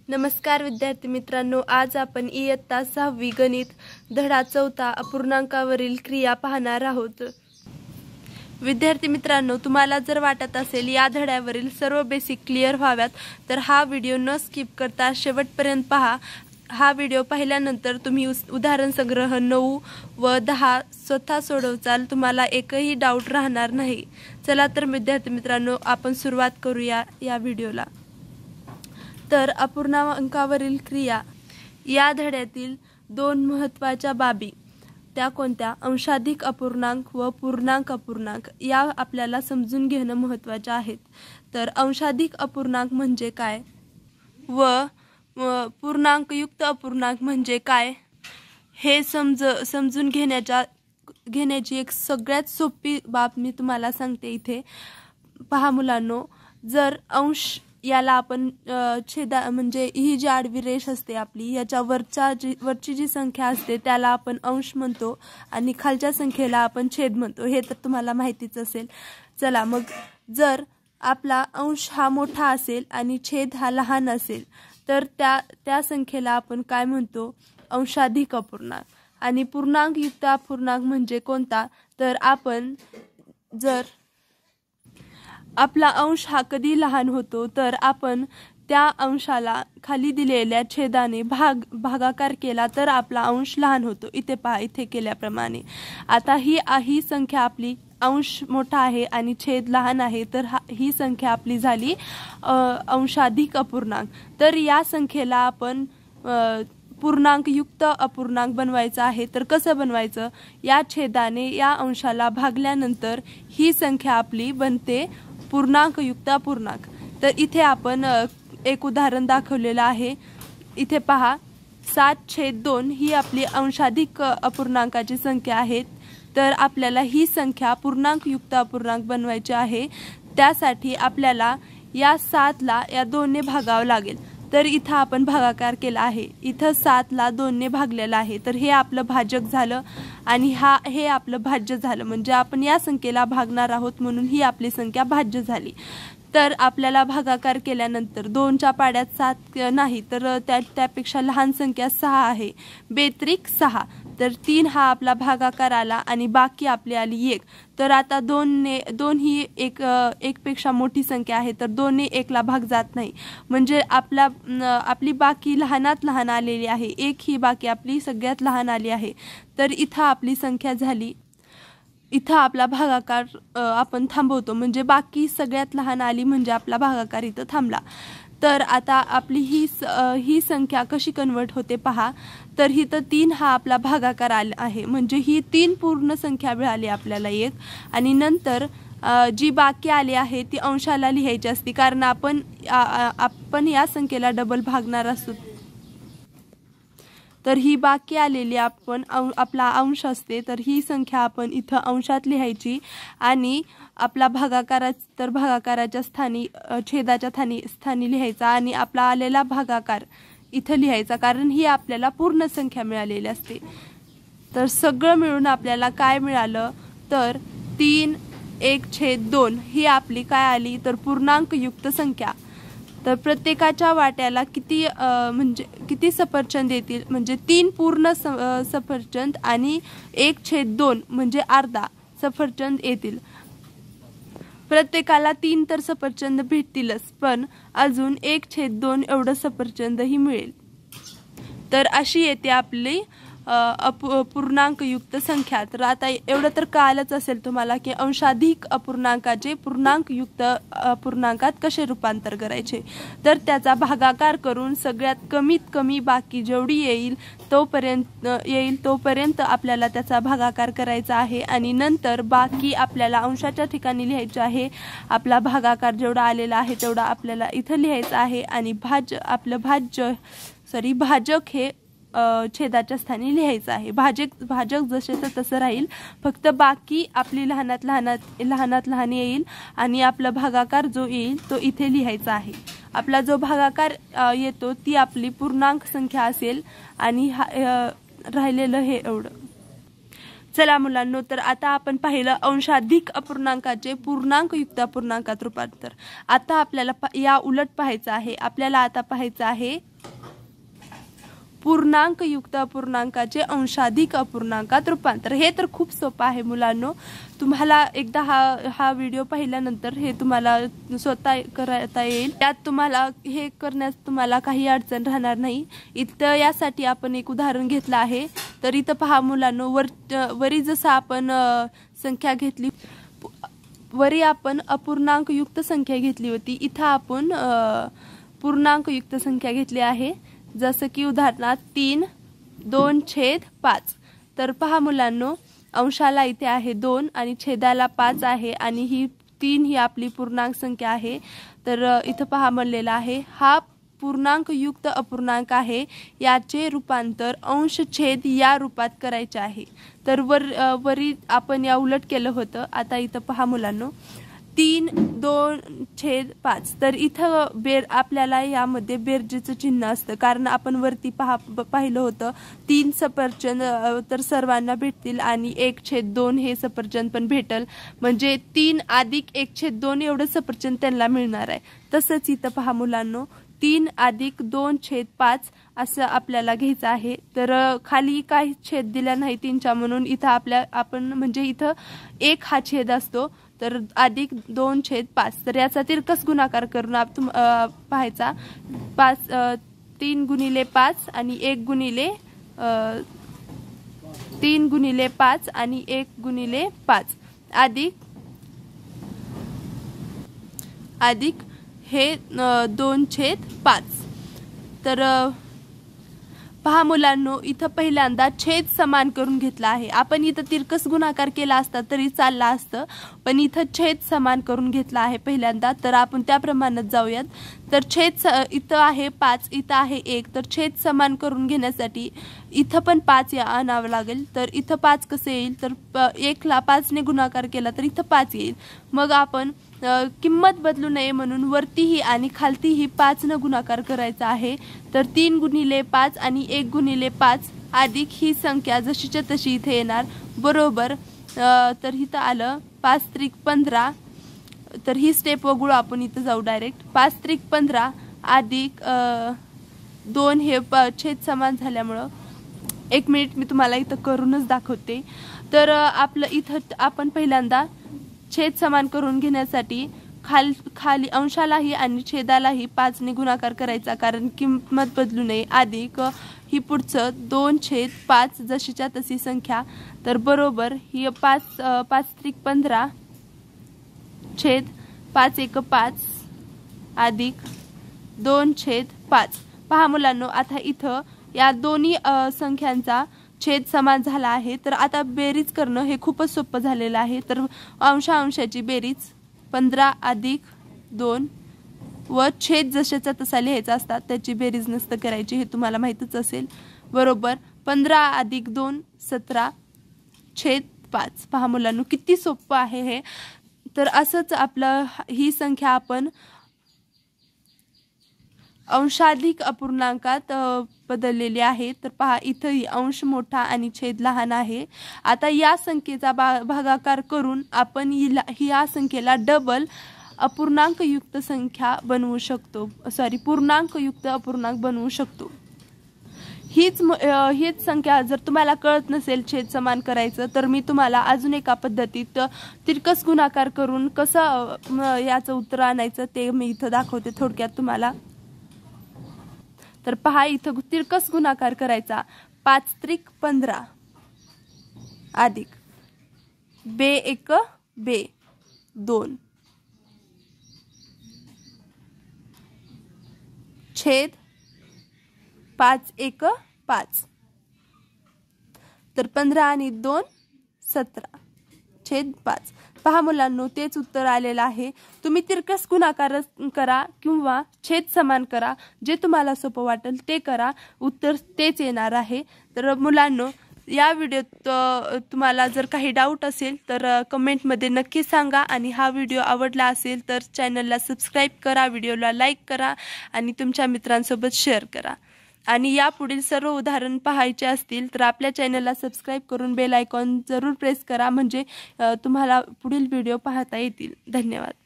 नमस्कार विद्यार्थी मित्रांनो, आज आपण इयत्ता 6वी गणित धडा 4 अपूर्णांकावरील क्रिया पाहणार आहोत। विद्यार्थी मित्रांनो, तुम्हाला जर वाटत असेल या धड्यावरील सर्व बेसिक क्लिअर व्हाव्यात तर हा व्हिडिओ न स्किप करता शेवटपर्यंत पहा। हा व्हिडिओ पाहिल्यानंतर तुम्ही उदाहरण संग्रह 9 व 10 स्वतः सोडवचाल, तुम्हाला एकही डाऊट राहणार नाही। चला तर विद्यार्थी मित्रांनो, आपण सुरुवात करूया या व्हिडिओला। तर अपूर्णांकावरील क्रिया या धड्यातील दोन महत्त्वाच्या बाबी त्या कोणत्या? अंशाधिक अपूर्णांक व पूर्णांक अपूर्णांक या आपल्याला समजून घेणं महत्त्वाचे आहेत। तर अंशाधिक अपूर्णांक म्हणजे काय व पूर्णांकयुक्त अपूर्णांक म्हणजे काय हे समजून घेण्याची एक सगळ्यात सोपी बाब मी तुम्हाला सांगते। इथे पहा मुलांनो, जर अंश याला आपण छेदा म्हणजे ही जी आडवी रेष असते आपली याच्या वरची जी संख्या असते त्याला आपण अंश म्हणतो आणि खालच्या संख्येला आपण छेद म्हणतो, हे तर तुम्हाला माहितीच असेल। चला मग, जर आपला अंश हा मोठा असेल आणि छेद हा लहान असेल तर त्या संख्येला आपण काय म्हणतो? अंशाधिक अपूर्णांक। आणि पूर्णांकयुक्त अपूर्णांक म्हणजे कोणता? तर आपण जर आपला अंश हा कधी लहान होतो तर आपण त्या अंशाला खाली दिलेल्या छेदाने भागाकार केला तर आपला अंश लहान होतो। इथे पहा, इथे केल्याप्रमाणे। आता ही संख्या आपली अंश मोठा आहे आणि छेद लहान आहे, तर ही संख्या आपली झाली अंशाधिक अपूर्णांक। तर या संख्येला आपण पूर्णांकयुक्त अपूर्णांक बनवायचा आहे। तर कसं बनवायचं? या छेदाने या अंशाला भागल्यानंतर ही संख्या आपली बनते पूर्णांकयुक्त अपूर्णांक। तर इथे आपण एक उदाहरण दाखवलेलं आहे। इथे पहा, 7/2 ही आपली अंशाधिक अपूर्णांकाची संख्या आहे। तर आपल्याला ही संख्या पूर्णांकयुक्त अपूर्णांक बनवायची आहे। त्यासाठी आपल्याला या 7ला या 2ने भागावं लागेल। तर इथं आपण भागाकार केला आहे, इथं 7ला 2ने भागलेला आहे। तर हे आपलं भाजक झालं आणि हे आपलं भाज्य झालं, म्हणजे आपण या संख्येला भागणार आहोत म्हणून ही आपली संख्या भाज्य झाली। तर आपल्याला भागाकार केल्यानंतर 2च्या पाड्यात 7 नाही, तर त्यापेक्षा लहान संख्या 6 आहे, बेत्रिक 6। तर 3 हा आपला भागाकार आला आणि बाकी आपली आली 1। तर आता 2 ही एक पेक्षा मोठी संख्या आहे, तर 2 ने 1ला भाग जात नाही, म्हणजे आपली बाकी लहानात लहान आलेली आहे। 1 ही बाकी आपली सगळ्यात लहान आली आहे। तर इथं आपली संख्या झाली, इथं आपला भागाकार आपण थांबवतो, म्हणजे बाकी सगळ्यात लहान आली म्हणजे आपला भागाकार इथं थांबला। तर आता आपली ही संख्या कशी कन्वर्ट होते पहा। तर इथं 3 हा आपला भागाकार आला आहे, म्हणजे ही 3 पूर्ण संख्या मिळाली आपल्याला 1। आणि नंतर जी बाकी आली आहे ती अंशाला लिहायची असते, कारण आपण या संख्येला डबल भागणार असतो। तर ही बाकी आलेली आपला अंश असते, तर ही संख्या आपण इथं अंशात लिहायची आणि आपला भागाकाराच्या स्थानी छेदाच्या स्थानी लिहायचा आणि आपला आलेला भागाकार इथं लिहायचा, कारण ही आपल्याला पूर्ण संख्या मिळालेली असते। तर सगळं मिळून आपल्याला काय मिळालं? तर 3/1/2 ही आपली काय आली? तर पूर्णांकयुक्त संख्या। तर प्रत्येकाच्या वाट्याला किती सफरचंद येतील? म्हणजे 3 पूर्ण सफरचंद आणि 1/2 म्हणजे अर्धा सफरचंद येतील। प्रत्येकाला 3 तर सफरचंद भेटतीलच, पण अजून 1/2 एवढं सफरचंदही मिळेल। तर अशी येते आपली पूर्णांकयुक्त संख्या। तर आता एवढं तर कळालंच असेल तुम्हाला की अंशाधिक अपूर्णांकाचे पूर्णांकयुक्त अपूर्णांकात कसे रूपांतर करायचे। तर त्याचा भागाकार करून सगळ्यात कमीत कमी बाकी जेवढी येईल तोपर्यंत आपल्याला त्याचा भागाकार करायचा आहे आणि नंतर बाकी आपल्याला अंशाच्या ठिकाणी लिहायचे आहे। आपला भागाकार जेवढा आलेला आहे तेवढा आपल्याला इथं लिहायचा आहे आणि भाजक हे छेदाच्या स्थानी लिहायचं आहे। भाजक जसे तसं राहील, फक्त बाकी आपली लहानात लहान येईल आणि आपला भागाकार जो येईल तो इथे लिहायचा आहे। आपला जो भागाकार येतो ती आपली पूर्णांक संख्या असेल आणि राहिलेलं हे एवढं। चला मुलांनो, तर आता आपण पाहिलं अंशाधिक अपूर्णांकाचे पूर्णांकयुक्त अपूर्णांकात रूपांतर। आता आपल्याला या उलट पाहायचं आहे। आपल्याला आता पाहायचं आहे पूर्णांकयुक्त अपूर्णांकाचे अंशाधिक अपूर्णांकात रूपांतर। हे तर खूप सोपं आहे मुलांनो, तुम्हाला एकदा हा व्हिडिओ पाहिल्यानंतर हे तुम्हाला स्वतः करता येईल। त्यात तुम्हाला हे करण्यास तुम्हाला काही अडचण राहणार नाही। इथं यासाठी आपण एक उदाहरण घेतलं आहे। तर इथं पहा मुलांनो, वरी जसं आपण संख्या घेतली, वरी आपण अपूर्णांकयुक्त संख्या घेतली होती, इथं आपण पूर्णांकयुक्त संख्या घेतली आहे। जसं की उदाहरणार्थ 3, 2/5। तर पहा मुलांनो, अंशाला इथे आहे 2 आणि छेदाला 5 आहे आणि ही 3 ही आपली पूर्णांक संख्या आहे। तर इथं पहा म्हणलेला आहे हा पूर्णांकयुक्त अपूर्णांक आहे, याचे रूपांतर अंश छेद या रूपात करायचे आहे। तर वरी आपण या उलट केलं होतं। आता इथं पहा मुलांनो, 3, 2/5। तर इथं आपल्याला यामध्ये बेरजेचं चिन्ह असतं, कारण आपण वरती पाहिलं होतं 3 सफरचंद तर सर्वांना भेटतील आणि 1/2 हे सफरचंद पण भेटल, म्हणजे 3 + 1/2 एवढं सफरचंद त्यांना मिळणार आहे। तसंच इथं पहा मुलांनो, 3 + 2/5 असं आपल्याला घ्यायचं आहे। तर खाली काही छेद दिला नाही 3च्या, म्हणून इथं आपण म्हणजे इथं 1 हा छेद असतो, तर + 2/5। तर याचा तिरकस गुणाकार करून पाहायचा, 3 × 5 आणि 1 × 3 × 5 आणि 1 × 5 अधिक हे 2/5। तर पहा मुलांनो, इथं पहिल्यांदा छेद समान करून घेतला आहे। आपण इथं तिरकस गुणाकार केला असता तरी चालला असतं, पण इथं छेद समान करून घेतला आहे पहिल्यांदा। तर आपण त्या प्रमाणात जाऊयात। तर छेद इथं आहे 5, इथं आहे 1, तर छेद समान करून घेण्यासाठी इथं पण 5 आणावं लागेल। तर इथं 5 कसं येईल, तर 1ला 5ने गुणाकार केला तर इथं 5 येईल। मग आपण किंमत बदलू नये म्हणून वरतीही आणि खालतीही 5 गुणाकार करायचा आहे। तर 3 × 5 आणि 1 × 5 अधिक ही संख्या जशीच्या तशी इथे येणार, बरोबर। तर इथं आलं 5 × 15। तर ही स्टेप वगळू, आपण इथं जाऊ डायरेक्ट। 5 × 15 अधिक 2 हे छेद समान झाल्यामुळं, 1 मिनिट मी तुम्हाला इथं करूनच दाखवते। तर आपलं इथं आपण पहिल्यांदा छेद समान करून घेण्यासाठी खाली अंशालाही आणि छेदालाही 5ने गुणाकार करायचा, कारण किंमत बदलू नये, अधिक ही पुढचं 2/5 जशीच्या तशी संख्या। तर बरोबर ही 5 × 15 छेद 5 × 5 अधिक 2/5। पहा मुलांनो, आता इथं या दोन्ही संख्यांचा छेद समान झाला आहे। तर आता बेरीज करणं हे खूपच सोपं झालेलं आहे। तर अंशाची बेरीज 15 अधिक 2 व छेद जशाचा तसा लिहायचा असतात, त्याची बेरीज नसतं करायची, हे तुम्हाला माहितीच असेल, बरोबर। 15 अधिक 2 17/5। पहा मुलांनो, किती सोपं आहे हे। तर असंच आपलं ही संख्या आपण अंशाधिक अपूर्णांकात बदललेली आहे। तर पहा, इथंही अंश मोठा आणि छेद लहान आहे। आता या संख्येचा भागाकार करून आपण या संख्येला डबल अपूर्णांकयुक्त संख्या बनवू शकतो, पूर्णांकयुक्त अपूर्णांक बनवू शकतो। हीच संख्या जर तुम्हाला कळत नसेल छेद समान करायचं, तर मी तुम्हाला अजून एका पद्धतीत तिरकस गुणाकार करून कसं याचं उत्तर आणायचं ते मी इथं दाखवते थोडक्यात तुम्हाला। तर पहा, इथं तिरकस गुणाकार करायचा, 5 × 15 अधिक 2 छेद 5 × 5। तर 15 आणि 2 17/5। पहा मुलांनो, तेच उत्तर आलेलं आहे। तुम्ही तिरकस गुणाकार करा किंवा छेद समान करा, जे तुम्हाला सोपं वाटेल ते करा, उत्तर तेच येणार आहे। तर मुलांनो, या व्हिडिओत तुम्हाला जर काही डाऊट असेल तर कमेंटमध्ये नक्की सांगा, आणि हा व्हिडिओ आवडला असेल तर चॅनलला सबस्क्राईब करा, व्हिडिओला लाईक करा आणि तुमच्या मित्रांसोबत शेअर करा। आणि यापुढील सर्व उदाहरण पाहायचे असतील तर आपल्या चॅनलला सबस्क्राईब करून बेल आयकॉन जरूर प्रेस करा, म्हणजे तुम्हाला पुढील व्हिडिओ पाहता येतील। धन्यवाद।